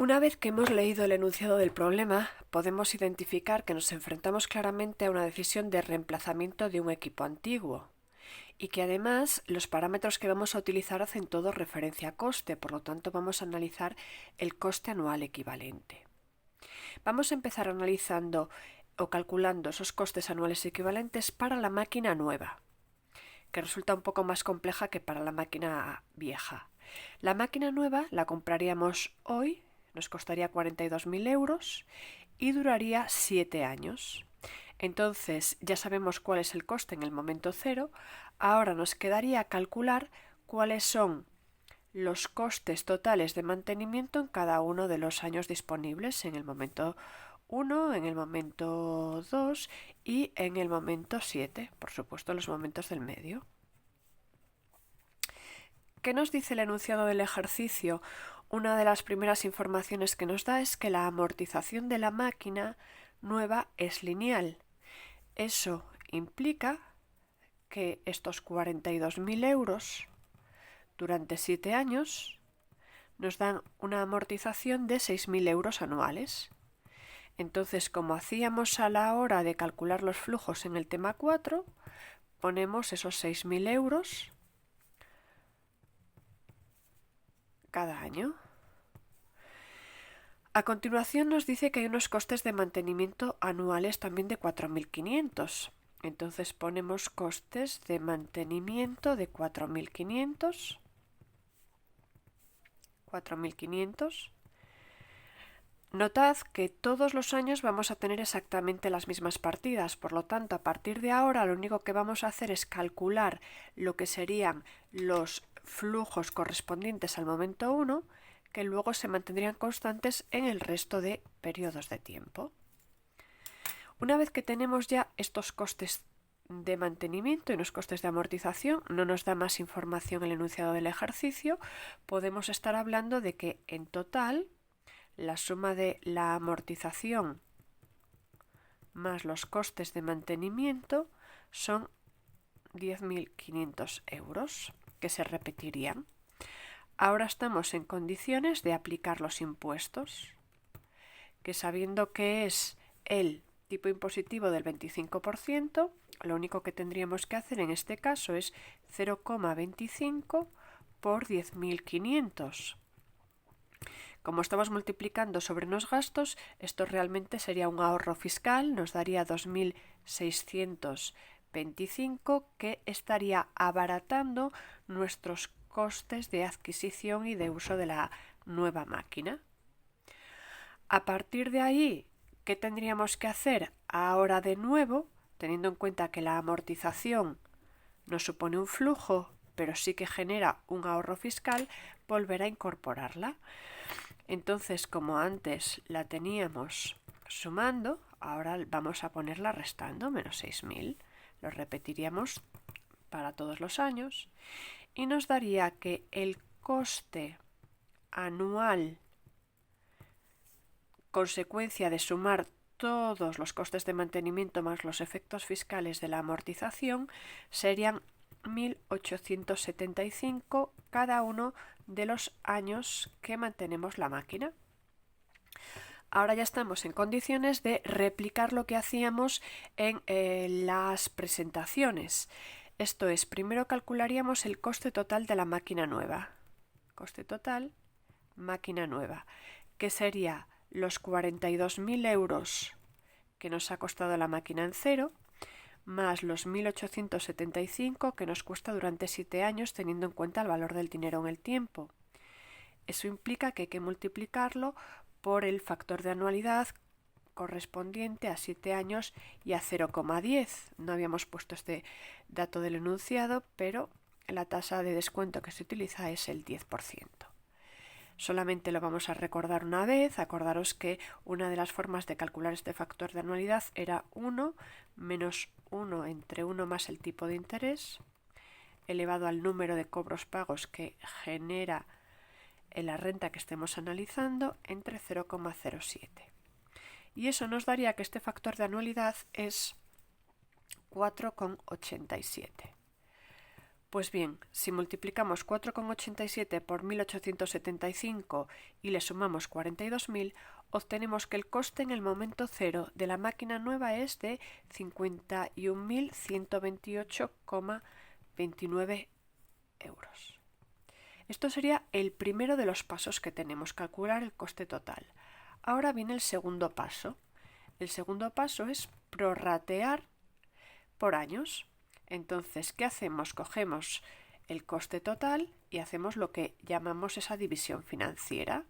Una vez que hemos leído el enunciado del problema, podemos identificar que nos enfrentamos claramente a una decisión de reemplazamiento de un equipo antiguo y que además los parámetros que vamos a utilizar hacen todo referencia a coste, por lo tanto vamos a analizar el coste anual equivalente. Vamos a empezar analizando o calculando esos costes anuales equivalentes para la máquina nueva, que resulta un poco más compleja que para la máquina vieja. La máquina nueva la compraríamos hoy, nos costaría 42.000 euros y duraría 7 años. Entonces ya sabemos cuál es el coste en el momento cero, ahora nos quedaría calcular cuáles son los costes totales de mantenimiento en cada uno de los años disponibles en el momento 1, en el momento 2 y en el momento 7, por supuesto los momentos del medio. ¿Qué nos dice el enunciado del ejercicio? Una de las primeras informaciones que nos da es que la amortización de la máquina nueva es lineal. Eso implica que estos 42.000 euros durante 7 años nos dan una amortización de 6.000 euros anuales. Entonces, como hacíamos a la hora de calcular los flujos en el tema 4, ponemos esos 6.000 euros cada año. A continuación nos dice que hay unos costes de mantenimiento anuales también de 4.500. Entonces ponemos costes de mantenimiento de 4.500. 4.500. Notad que todos los años vamos a tener exactamente las mismas partidas, por lo tanto, a partir de ahora lo único que vamos a hacer es calcular lo que serían los flujos correspondientes al momento 1, que luego se mantendrían constantes en el resto de periodos de tiempo. Una vez que tenemos ya estos costes de mantenimiento y los costes de amortización, no nos da más información el enunciado del ejercicio, podemos estar hablando de que en total la suma de la amortización más los costes de mantenimiento son 10.500 euros, que se repetirían. Ahora estamos en condiciones de aplicar los impuestos, que sabiendo que es el tipo impositivo del 25%, lo único que tendríamos que hacer en este caso es 0,25 por 10.500. Como estamos multiplicando sobre unos gastos, esto realmente sería un ahorro fiscal, nos daría 2.625, que estaría abaratando nuestros costes de adquisición y de uso de la nueva máquina. A partir de ahí, ¿qué tendríamos que hacer ahora de nuevo, teniendo en cuenta que la amortización no supone un flujo, pero sí que genera un ahorro fiscal? Volver a incorporarla. Entonces, como antes la teníamos sumando, ahora vamos a ponerla restando, menos 6.000. Lo repetiríamos para todos los años y nos daría que el coste anual, consecuencia de sumar todos los costes de mantenimiento más los efectos fiscales de la amortización, serían 1.875 cada uno de los años que mantenemos la máquina. Ahora ya estamos en condiciones de replicar lo que hacíamos en las presentaciones. Esto es, primero calcularíamos el coste total de la máquina nueva. Coste total, máquina nueva, que sería los 42.000 euros que nos ha costado la máquina en cero, más los 1.875 que nos cuesta durante 7 años teniendo en cuenta el valor del dinero en el tiempo. Eso implica que hay que multiplicarlo por el factor de anualidad correspondiente a 7 años y a 0,10. No habíamos puesto este dato del enunciado, pero la tasa de descuento que se utiliza es el 10%. Solamente lo vamos a recordar una vez. Acordaros que una de las formas de calcular este factor de anualidad era 1 menos 1 entre 1 más el tipo de interés elevado al número de cobros pagos que genera en la renta que estemos analizando entre 0,07. Y eso nos daría que este factor de anualidad es 4,87. Pues bien, si multiplicamos 4,87 por 1875 y le sumamos 42.000, obtenemos que el coste en el momento cero de la máquina nueva es de 51.128,29 euros. Esto sería el primero de los pasos que tenemos, calcular el coste total. Ahora viene el segundo paso. El segundo paso es prorratear por años. Entonces, ¿qué hacemos? Cogemos el coste total y hacemos lo que llamamos esa división financiera,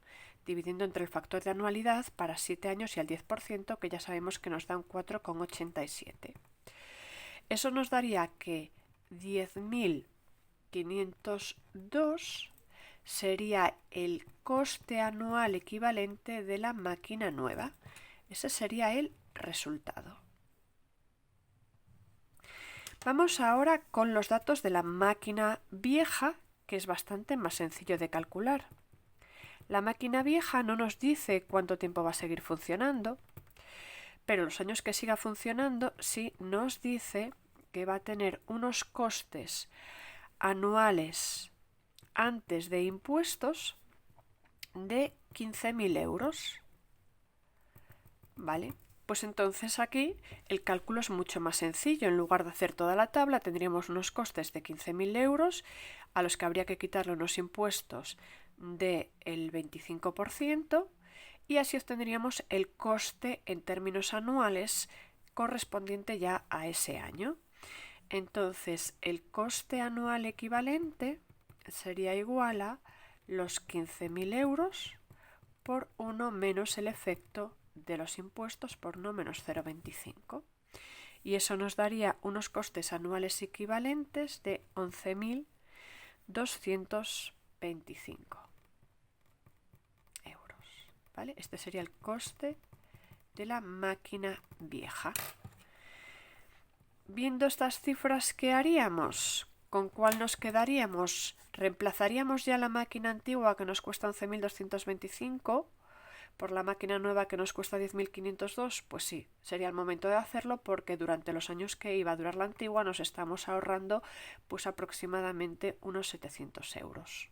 dividiendo entre el factor de anualidad para 7 años y al 10%, que ya sabemos que nos da un 4,87. Eso nos daría que 10.502 sería el coste anual equivalente de la máquina nueva. Ese sería el resultado. Vamos ahora con los datos de la máquina vieja, que es bastante más sencillo de calcular. La máquina vieja no nos dice cuánto tiempo va a seguir funcionando, pero los años que siga funcionando sí nos dice que va a tener unos costes anuales antes de impuestos de 15.000 euros. ¿Vale? Pues entonces aquí el cálculo es mucho más sencillo. En lugar de hacer toda la tabla, tendríamos unos costes de 15.000 euros a los que habría que quitarle unos impuestos del 25% y así obtendríamos el coste en términos anuales correspondiente ya a ese año. Entonces el coste anual equivalente sería igual a los 15.000 euros por 1 menos el efecto de los impuestos por 1 menos 0,25. Y eso nos daría unos costes anuales equivalentes de 11.225 euros. ¿Vale? Este sería el coste de la máquina vieja. Viendo estas cifras, ¿qué haríamos? ¿Con cuál nos quedaríamos? ¿Reemplazaríamos ya la máquina antigua que nos cuesta 11.225 por la máquina nueva que nos cuesta 10.502? Pues sí, sería el momento de hacerlo porque durante los años que iba a durar la antigua nos estamos ahorrando pues aproximadamente unos 700 euros.